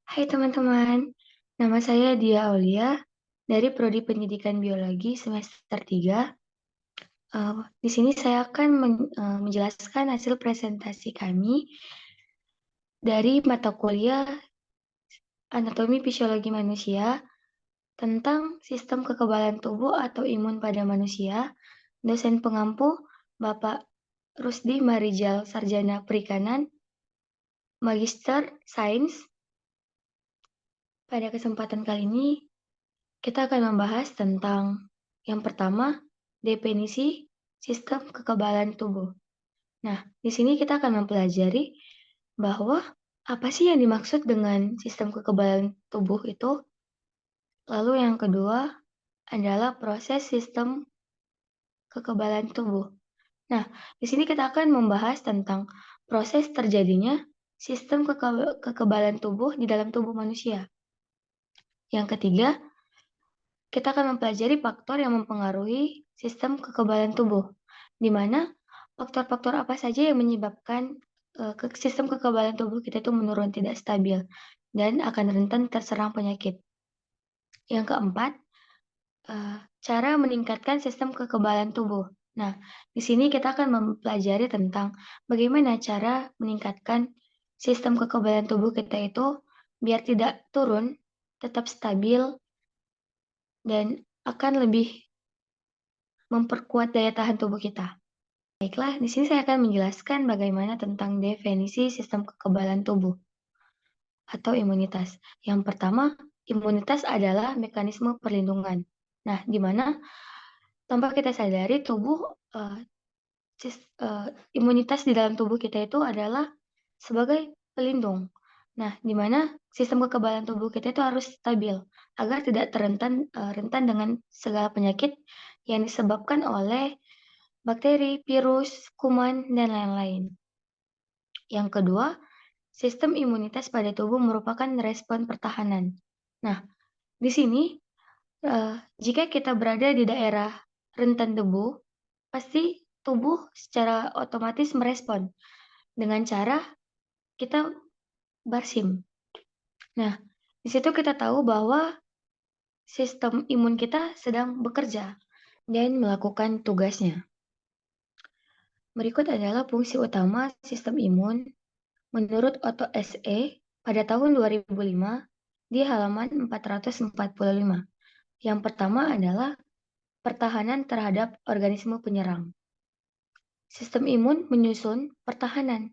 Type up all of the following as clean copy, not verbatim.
Hai teman-teman, nama saya Dia Aulia dari Prodi Pendidikan Biologi semester 3. Di sini saya akan menjelaskan hasil presentasi kami dari mata kuliah Anatomi Fisiologi Manusia tentang sistem kekebalan tubuh atau imun pada manusia. Dosen pengampu Bapak Rusdi Marijal Sarjana Perikanan, Magister Sains. Pada kesempatan kali ini kita akan membahas tentang yang pertama, definisi sistem kekebalan tubuh. Nah, di sini kita akan mempelajari bahwa apa sih yang dimaksud dengan sistem kekebalan tubuh itu. Lalu yang kedua adalah proses sistem kekebalan tubuh. Nah, di sini kita akan membahas tentang proses terjadinya sistem kekebalan tubuh di dalam tubuh manusia. Yang ketiga, kita akan mempelajari faktor yang mempengaruhi sistem kekebalan tubuh, di mana faktor-faktor apa saja yang menyebabkan sistem kekebalan tubuh kita itu menurun, tidak stabil, dan akan rentan terserang penyakit. Yang keempat, cara meningkatkan sistem kekebalan tubuh. Nah, di sini kita akan mempelajari tentang bagaimana cara meningkatkan sistem kekebalan tubuh kita itu biar tidak turun, tetap stabil, dan akan lebih memperkuat daya tahan tubuh kita. Baiklah, di sini saya akan menjelaskan bagaimana tentang definisi sistem kekebalan tubuh atau imunitas. Yang pertama, imunitas adalah mekanisme perlindungan. Nah, di mana tanpa kita sadari tubuh imunitas di dalam tubuh kita itu adalah sebagai pelindung. Nah, di mana sistem kekebalan tubuh kita itu harus stabil agar tidak rentan dengan segala penyakit yang disebabkan oleh bakteri, virus, kuman, dan lain-lain. Yang kedua, sistem imunitas pada tubuh merupakan respon pertahanan. Nah, di sini jika kita berada di daerah rentan debu, pasti tubuh secara otomatis merespon dengan cara kita barsim. Nah, di situ kita tahu bahwa sistem imun kita sedang bekerja dan melakukan tugasnya. Berikut adalah fungsi utama sistem imun menurut Otto SE pada tahun 2005 di halaman 445. Yang pertama adalah pertahanan terhadap organisme penyerang. Sistem imun menyusun pertahanan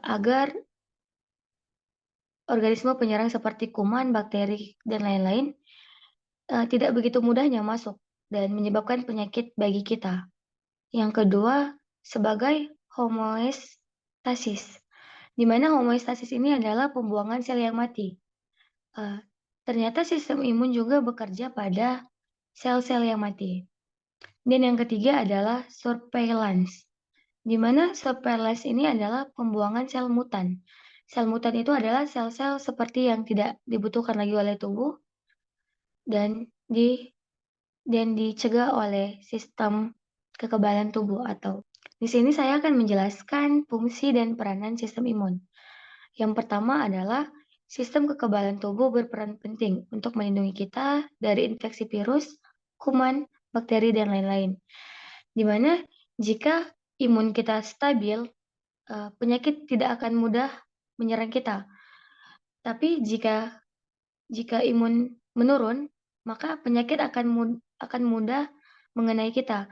agar organisme penyerang seperti kuman, bakteri, dan lain-lain tidak begitu mudahnya masuk dan menyebabkan penyakit bagi kita. Yang kedua, sebagai homeostasis, di mana homeostasis ini adalah pembuangan sel yang mati. Ternyata sistem imun juga bekerja pada sel-sel yang mati. Dan yang ketiga adalah surveillance, di mana surveillance ini adalah pembuangan sel mutan. Sel mutan itu adalah sel-sel seperti yang tidak dibutuhkan lagi oleh tubuh dan dicegah oleh sistem kekebalan tubuh atau di sini saya akan menjelaskan fungsi dan peranan sistem imun. Yang pertama adalah sistem kekebalan tubuh berperan penting untuk melindungi kita dari infeksi virus, kuman, bakteri, dan lain-lain. Di mana jika imun kita stabil, penyakit tidak akan mudah menyerang kita. Tapi jika imun menurun, maka penyakit akan mudah mengenai kita.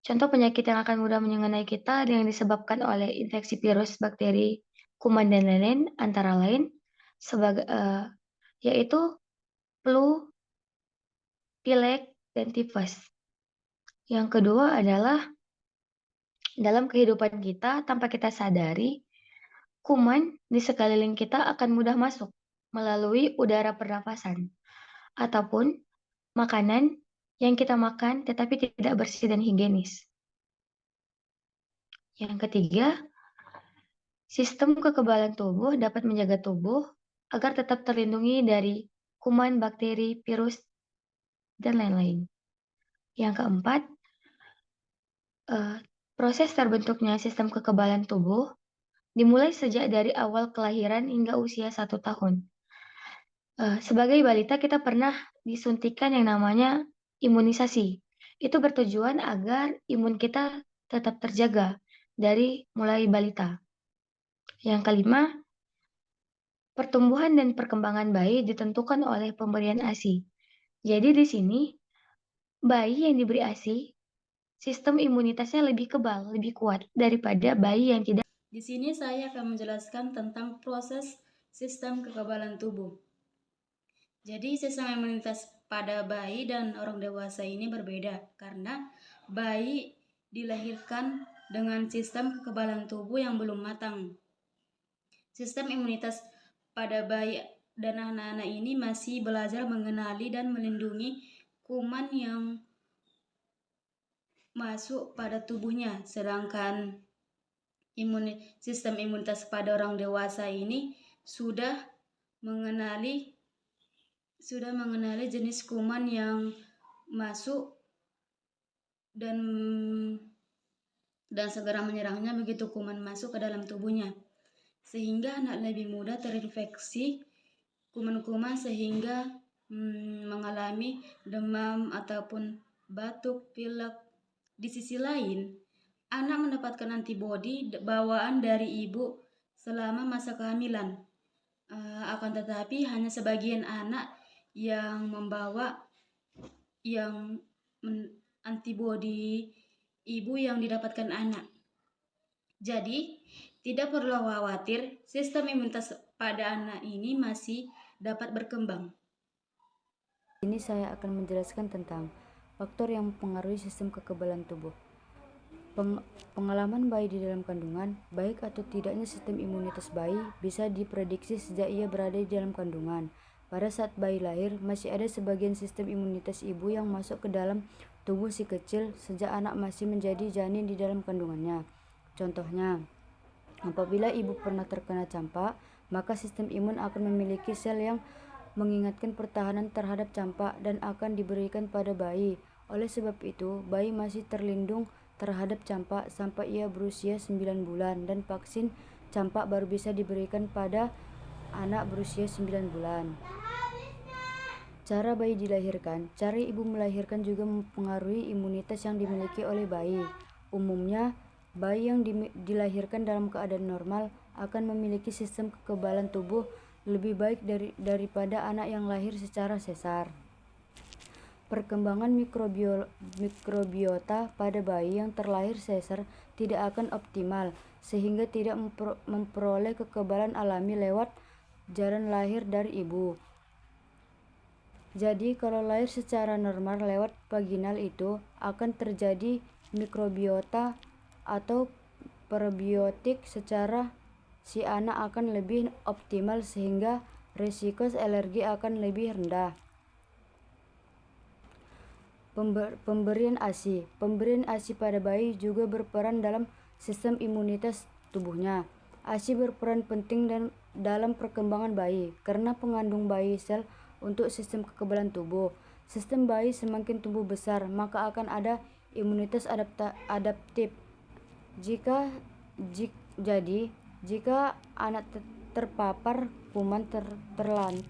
Contoh penyakit yang akan mudah mengenai kita yang disebabkan oleh infeksi virus, bakteri, kuman, dan lain-lain, antara lain yaitu flu, pilek, dan tifus. Yang kedua adalah dalam kehidupan kita tanpa kita sadari, kuman di sekeliling kita akan mudah masuk melalui udara pernafasan ataupun makanan yang kita makan tetapi tidak bersih dan higienis. Yang ketiga, sistem kekebalan tubuh dapat menjaga tubuh agar tetap terlindungi dari kuman, bakteri, virus, dan lain-lain. Yang keempat, proses terbentuknya sistem kekebalan tubuh dimulai sejak dari awal kelahiran hingga usia 1 tahun. Sebagai balita kita pernah disuntikan yang namanya imunisasi. Itu bertujuan agar imun kita tetap terjaga dari mulai balita. Yang kelima, pertumbuhan dan perkembangan bayi ditentukan oleh pemberian ASI. Jadi di sini, bayi yang diberi ASI, sistem imunitasnya lebih kebal, lebih kuat daripada bayi yang tidak. Di sini saya akan menjelaskan tentang proses sistem kekebalan tubuh. Jadi sistem imunitas pada bayi dan orang dewasa ini berbeda karena bayi dilahirkan dengan sistem kekebalan tubuh yang belum matang. Sistem imunitas pada bayi dan anak-anak ini masih belajar mengenali dan melindungi kuman yang masuk pada tubuhnya, sedangkan sistem imunitas pada orang dewasa ini sudah mengenali jenis kuman yang masuk dan segera menyerangnya begitu kuman masuk ke dalam tubuhnya, sehingga anak lebih mudah terinfeksi kuman-kuman sehingga mengalami demam ataupun batuk, pilek. Di sisi lain, anak mendapatkan antibodi bawaan dari ibu selama masa kehamilan. Akan tetapi hanya sebagian anak yang membawa antibodi ibu yang didapatkan anak. Jadi, tidak perlu khawatir, sistem imunitas pada anak ini masih dapat berkembang. Ini saya akan menjelaskan tentang faktor yang mempengaruhi sistem kekebalan tubuh. Pengalaman bayi di dalam kandungan, baik atau tidaknya sistem imunitas bayi bisa diprediksi sejak ia berada di dalam kandungan. Pada saat bayi lahir, masih ada sebagian sistem imunitas ibu yang masuk ke dalam tubuh si kecil sejak anak masih menjadi janin di dalam kandungannya. Contohnya, apabila ibu pernah terkena campak, maka sistem imun akan memiliki sel yang mengingatkan pertahanan terhadap campak dan akan diberikan pada bayi. Oleh sebab itu, bayi masih terlindung terhadap campak sampai ia berusia 9 bulan dan vaksin campak baru bisa diberikan pada anak berusia 9 bulan. Cara bayi dilahirkan. Cara ibu melahirkan juga mempengaruhi imunitas yang dimiliki oleh bayi. Umumnya, bayi yang dilahirkan dalam keadaan normal akan memiliki sistem kekebalan tubuh lebih baik daripada anak yang lahir secara sesar. Perkembangan mikrobiota pada bayi yang terlahir sesar tidak akan optimal, sehingga tidak memperoleh kekebalan alami lewat jalan lahir dari ibu. Jadi, kalau lahir secara normal lewat vaginal itu akan terjadi mikrobiota atau prebiotik secara si anak akan lebih optimal sehingga risiko alergi akan lebih rendah. Pemberian ASI. Pemberian ASI pada bayi juga berperan dalam sistem imunitas tubuhnya. ASI berperan penting dalam perkembangan bayi karena mengandung bayi sel untuk sistem kekebalan tubuh. Sistem bayi semakin tumbuh besar, maka akan ada imunitas adaptif. Jika anak terpapar kuman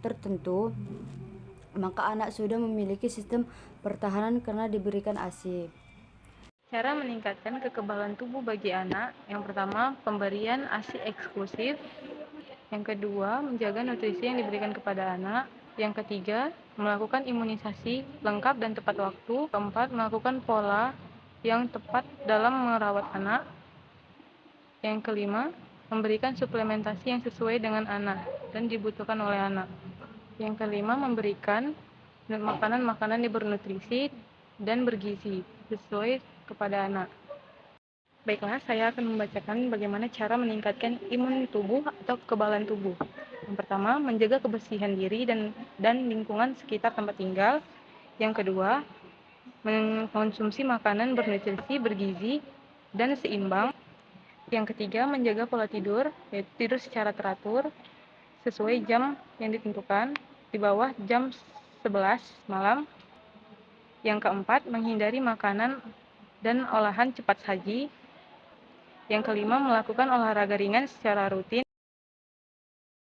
tertentu, maka anak sudah memiliki sistem pertahanan karena diberikan ASI. Cara meningkatkan kekebalan tubuh bagi anak, yang pertama, pemberian ASI eksklusif. Yang kedua, menjaga nutrisi yang diberikan kepada anak. Yang ketiga, melakukan imunisasi lengkap dan tepat waktu. Keempat, melakukan pola yang tepat dalam merawat anak. Yang kelima, memberikan suplementasi yang sesuai dengan anak dan dibutuhkan oleh anak. Yang kelima, memberikan makanan-makanan yang bernutrisi dan bergizi sesuai kepada anak. Baiklah, saya akan membacakan bagaimana cara meningkatkan imun tubuh atau kekebalan tubuh. Yang pertama, menjaga kebersihan diri dan lingkungan sekitar tempat tinggal. Yang kedua, mengkonsumsi makanan bernutrisi, bergizi, dan seimbang. Yang ketiga, menjaga pola tidur, yaitu tidur secara teratur, sesuai jam yang ditentukan, di bawah jam 11 malam. Yang keempat, menghindari makanan dan olahan cepat saji. Yang kelima, melakukan olahraga ringan secara rutin.